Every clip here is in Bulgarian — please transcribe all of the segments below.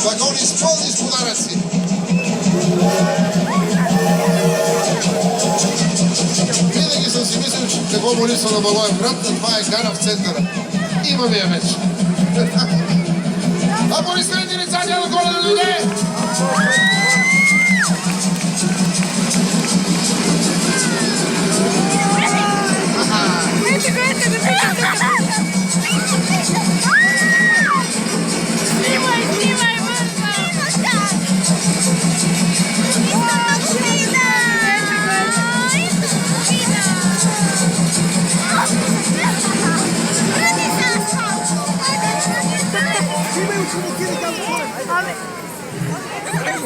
Вагони с пълни с подаръци. Винаги съм си мислил, че какво му липсва на Благоевград, а това е гара в центъра. Имаме я вече. Аплодисменти лица, Дядо Коледа дойде!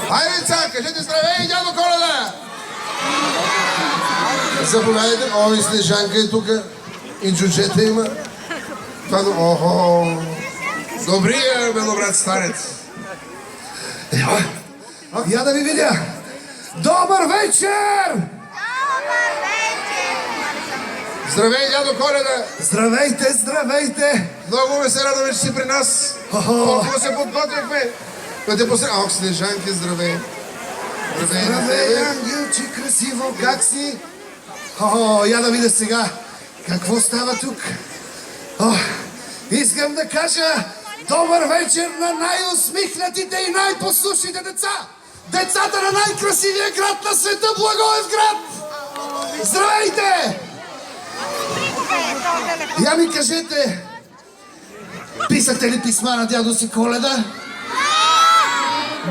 Хайде, деца, кажете здравей, Дядо Коледа! Заповядайте. О, и Снежанка е тук. И джуджета има. Охо! Добрия, белобрат старец. Я да ви видя. Добър вечер! Добър вечер! Здравей, Дядо Коледа! Здравейте, здравейте! Много ме се радваме, че си при нас. Колко се подготвихме. Да те посред... Ох, Снежанки, здравей. Здравей, ангелче, красиво, как си? Я да видя сега какво става тук. Искам да кажа добър вечер на най-усмихнатите и най-послушните деца. Децата на най-красивия град на света, Благоевград! Здравейте! Я ми кажете, писахте ли писма на дядо си Коледа?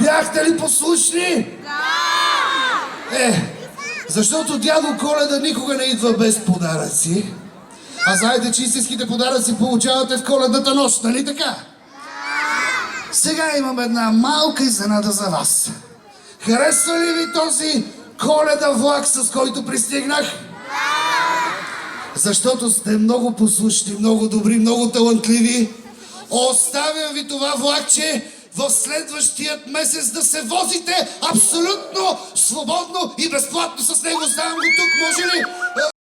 Бяхте ли послушни? Защото дядо Коледа никога не идва без подаръци. А знаете, че истинските подаръци получавате в Коледната нощ, нали така? Сега имам една малка изненада за вас. Харесва ли ви този Коледа влак, с който пристигнах? Защото сте много послушни, много добри, много талантливи. Оставям ви това влакче в следващият месец да се возите абсолютно свободно и безплатно с него. Ставам го тук, може ли?